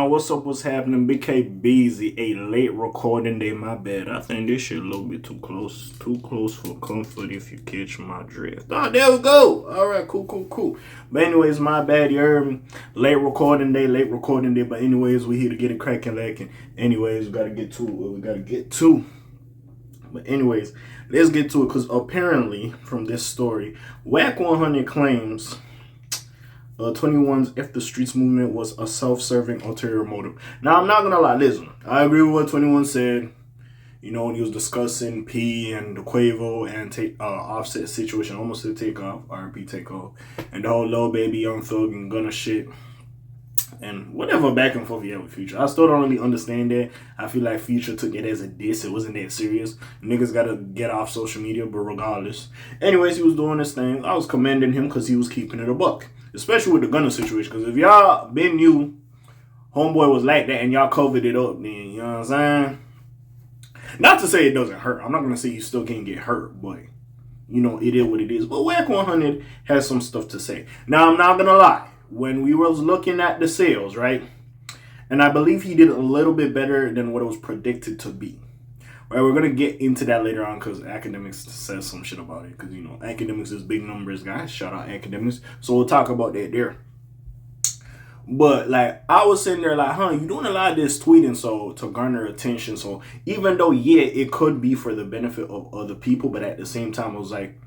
Now, what's up? What's happening? Big K Busy, a late recording day. My bad. I think this shit a little bit too close. Too close for comfort if you catch my drift. Oh, there we go. All right, cool. But anyways, my bad. You heard me. Late recording day. But anyways, we here to get it cracking, lacking. Anyways, we gotta get to what we gotta get to. But anyways, let's get to it because apparently from this story, Wack 100 claims 21's If the Streets movement was a self-serving ulterior motive. Now, I'm not going to lie, listen, I agree with what 21 said, you know, when he was discussing P and the Quavo and Offset situation, almost a takeoff, RP takeoff, and the whole Lil Baby, Young Thug, and Gunna shit, and whatever back and forth he had with Future. I still don't really understand that. I feel like Future took it as a diss. It wasn't that serious. Niggas got to get off social media, but regardless. Anyways, he was doing his thing. I was commending him because he was keeping it a buck. Especially with the Gunna situation. Because if y'all been new, homeboy was like that and y'all covered it up, then, you know what I'm saying? Not to say it doesn't hurt. I'm not going to say you still can't get hurt, but, you know, it is what it is. But Wack 100 has some stuff to say. Now, I'm not going to lie. When we was looking at the sales, right? And I believe he did a little bit better than what it was predicted to be. Right, we're going to get into that later on because Academics says some shit about it. Because, you know, Academics is big numbers, guys. Shout out Academics. So we'll talk about that there. But, like, I was sitting there like, you doing a lot of this tweeting so to garner attention. So even though, yeah, it could be for the benefit of other people. But at the same time, I was like,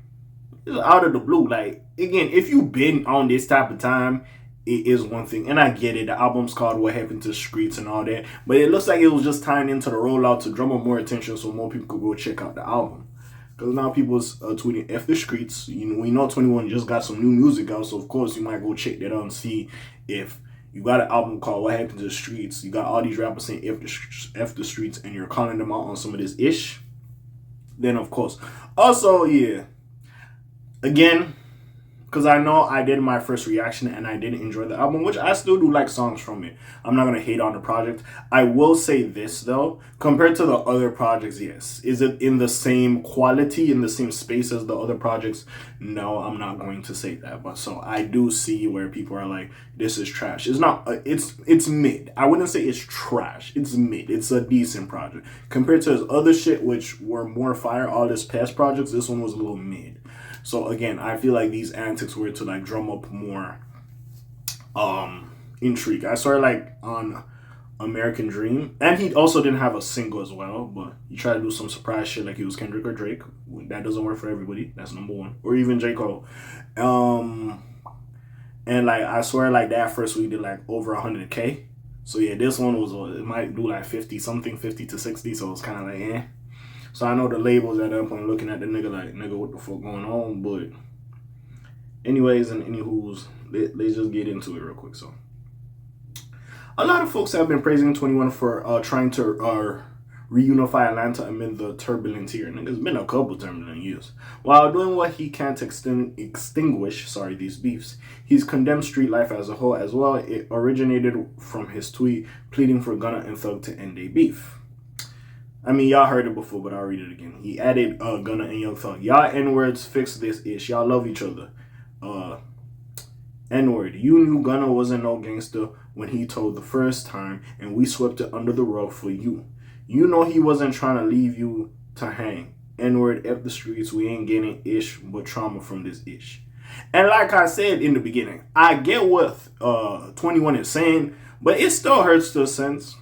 it's out of the blue. Like, again, if you've been on this type of time, it is one thing. And I get it. The album's called What Happened to Streets and all that. But it looks like it was just tying into the rollout to drum up more attention so more people could go check out the album. Because now people's tweeting F the Streets. You know, we know 21 just got some new music out. So, of course, you might go check that out and see if you got an album called What Happened to the Streets. You got all these rappers saying F the Streets and you're calling them out on some of this ish. Then, of course. Also, yeah. Again, because I know I did my first reaction and I didn't enjoy the album, which I still do like songs from it. I'm not going to hate on the project. I will say this, though. Compared to the other projects, yes. Is it in the same quality, in the same space as the other projects? No, I'm not going to say that. But so I do see where people are like, this is trash. It's not, it's mid. I wouldn't say it's trash. It's mid. It's a decent project. Compared to his other shit, which were more fire, all his past projects, this one was a little mid. So again, I feel like these antics were to like drum up more intrigue. I saw it like on American Dream, and he also didn't have a single as well, but he tried to do some surprise shit like he was Kendrick or Drake. That doesn't work for everybody. That's number one. Or even J. Cole. And like I swear like that first week did like over 100K. So yeah, this one was it might do like 50 something, 50 to 60, so it's kind of like eh. So I know the labels at that point looking at the nigga like, nigga, what the fuck going on? But anyways, and anywho's, let's just get into it real quick. So a lot of folks have been praising 21 for trying to reunify Atlanta amid the turbulent year. And it's been a couple turbulent years. While doing what he can to extinguish these beefs, he's condemned street life as a whole as well. It originated from his tweet pleading for Gunna and Thug to end a beef. I mean, y'all heard it before, but I'll read it again. He added Gunna and Young Thug. Y'all N-words fix this ish. Y'all love each other. N-word. You knew Gunna wasn't no gangster when he told the first time, and we swept it under the rug for you. You know he wasn't trying to leave you to hang. N-word, F the streets. We ain't getting ish, but trauma from this ish. And like I said in the beginning, I get what 21 is saying, but it still hurts to a sense.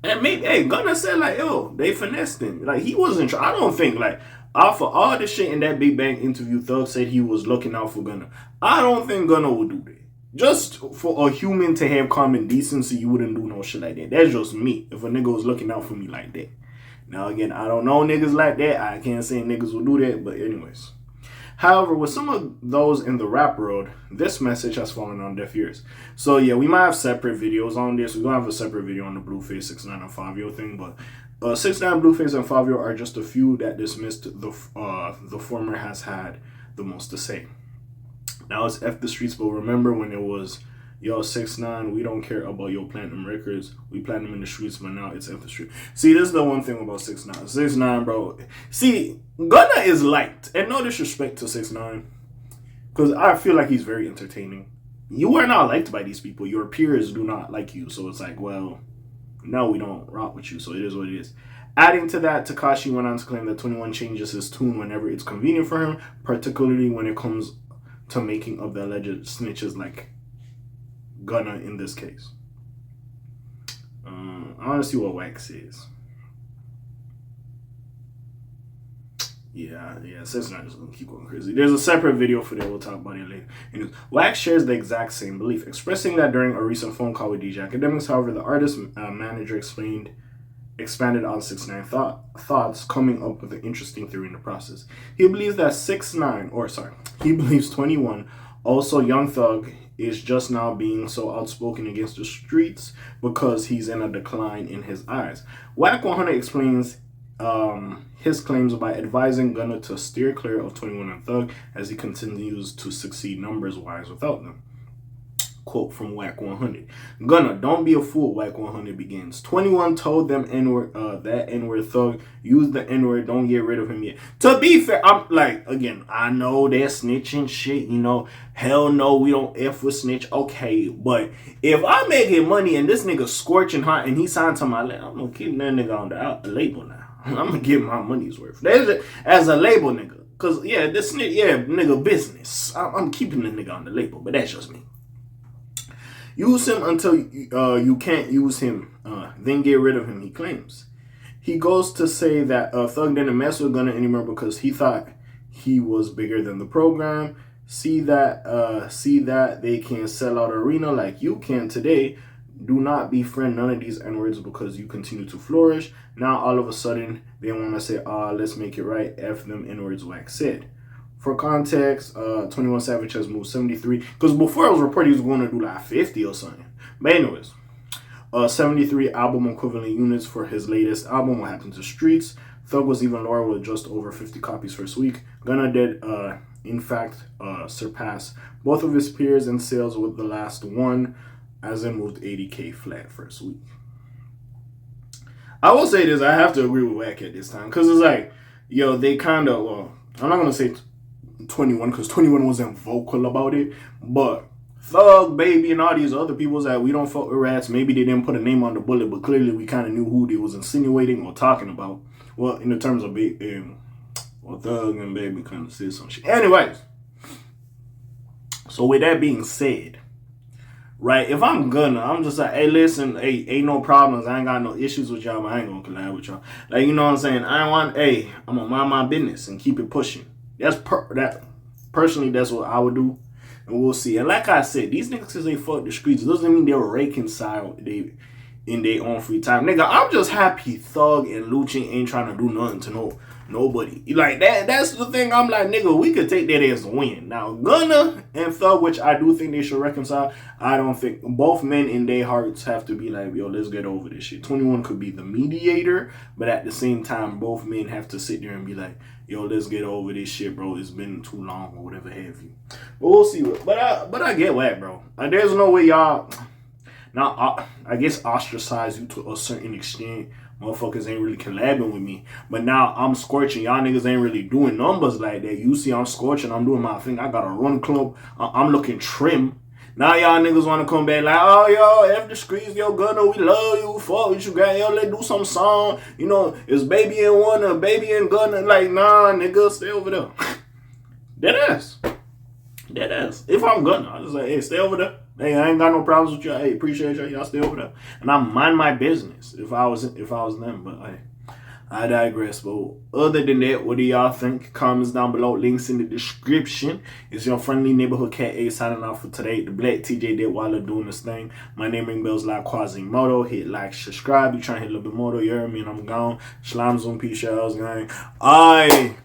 And maybe, hey, Gunna said, like, yo, they finessed him. Like, he wasn't, I don't think, like, off of all the shit in that Big Bang interview, Thug said he was looking out for Gunna. I don't think Gunna would do that. Just for a human to have common decency, you wouldn't do no shit like that. That's just me, if a nigga was looking out for me like that. Now, again, I don't know niggas like that. I can't say niggas will do that, but anyways. However, with some of those in the rap world, this message has fallen on deaf ears. So yeah, we might have separate videos on this. We're going to have a separate video on the Blueface 6ix9ine and Fabio thing, but 6ix9ine, Blueface, and Fabio are just a few that dismissed the former has had the most to say. Now it's F the streets, but remember when it was, yo, 6ix9ine, we don't care about your platinum records. We platinum in the streets, but now it's F the street. See, this is the one thing about 6ix9ine. 6ix9ine, bro. See, Gunna is liked. And no disrespect to 6ix9ine. Because I feel like he's very entertaining. you are not liked by these people. Your peers do not like you. So it's like, well, no, we don't rock with you. So it is what it is. Adding to that, Tekashi went on to claim that 21 changes his tune whenever it's convenient for him, particularly when it comes to making of the alleged snitches like Gunna in this case. I want to see what Wack says. Yeah, so it's not just gonna keep going crazy. There's a separate video for that. We'll talk about it later. Anyways, Wack shares the exact same belief, expressing that during a recent phone call with DJ Academics. However, the artist manager expanded on 6ix9ine thoughts, coming up with an interesting theory in the process. He believes that 21, also Young Thug, is just now being so outspoken against the streets because he's in a decline in his eyes. Wack 100 explains his claims by advising Gunna to steer clear of 21 and Thug as he continues to succeed numbers-wise without them. Quote from Wack 100. Gunna, don't be a fool, Wack 100 begins. 21 told them that N-word Thug, use the N-word, don't get rid of him yet. To be fair, I'm like, again, I know they're snitching shit, you know. Hell no, we don't F with snitch. Okay, but if I'm making money and this nigga scorching hot and he signed to my label, I'm gonna keep that nigga on the label now. I'm gonna get my money's worth. As a label nigga. Cause yeah, this nigga business. I'm keeping the nigga on the label, but that's just me. Use him until you can't use him, then get rid of him, he claims. He goes to say that Thug didn't mess with Gunna anymore because he thought he was bigger than the program. See that they can sell out arena like you can today. Do not befriend none of these N-words because you continue to flourish. Now all of a sudden they want to say, let's make it right. F them N-words, Wack said. For context, 21 Savage has moved 73. Because before it was reported he was going to do like 50 or something. But anyways, 73 album equivalent units for his latest album, What Happened to Streets. Thug was even lower with just over 50 copies first week. Gunna did, in fact, surpass both of his peers in sales with the last one, as it moved 80K flat first week. I will say this, I have to agree with Wack at this time. Because it's like, yo, they kind of, well, I'm not going to say 21 because 21 wasn't vocal about it, but Thug, Baby, and all these other people that we don't fuck with rats, maybe they didn't put a name on the bullet, but clearly we kind of knew who they was insinuating or talking about. Well, in the terms of Thug and Baby kind of said some shit. Anyways, so with that being said, right, if I'm Gunna, I'm just like, hey, listen, hey, ain't no problems. I ain't got no issues with y'all, but I ain't gonna collab with y'all. Like, you know what I'm saying? I'm gonna mind my business and keep it pushing. Personally, that's what I would do, and we'll see. And like I said, these niggas, because they fuck the streets, doesn't mean they're reconciled in their own free time. Nigga, I'm just happy Thug and Lucci ain't trying to do nothing to nobody. Like, that's the thing. I'm like, nigga, we could take that as a win. Now, Gunna and Thug, which I do think they should reconcile, I don't think both men in their hearts have to be like, yo, let's get over this shit. 21 could be the mediator, but at the same time, both men have to sit there and be like, yo, let's get over this shit, bro. It's been too long or whatever have you. But we'll see. But I get Wack, bro. There's no way y'all... Now, I guess ostracize you to a certain extent. Motherfuckers ain't really collabing with me. But now I'm scorching. Y'all niggas ain't really doing numbers like that. You see I'm scorching. I'm doing my thing. I got a run club. I'm looking trim. Now y'all niggas want to come back like, oh, yo, F the streets, yo, Gunna, we love you. Fuck what you got. Yo, let's do some song. You know, it's Baby and One or Baby and Gunna. Like, nah, nigga, stay over there. Deadass. If I'm Gunna, I just like, hey, stay over there. Hey, I ain't got no problems with y'all. Hey, appreciate y'all. Y'all stay over there. And I mind my business if I was them. But hey, I digress. But other than that, what do y'all think? Comments down below. Links in the description. It's your friendly neighborhood K.A. signing off for today. The Black TJ did while they're doing this thing. My name ring bells like Quasimodo. Hit like, subscribe. You trying to hit a little bit more though. You heard me and I'm gone. Slimes on peace, y'all. Gang. Aye.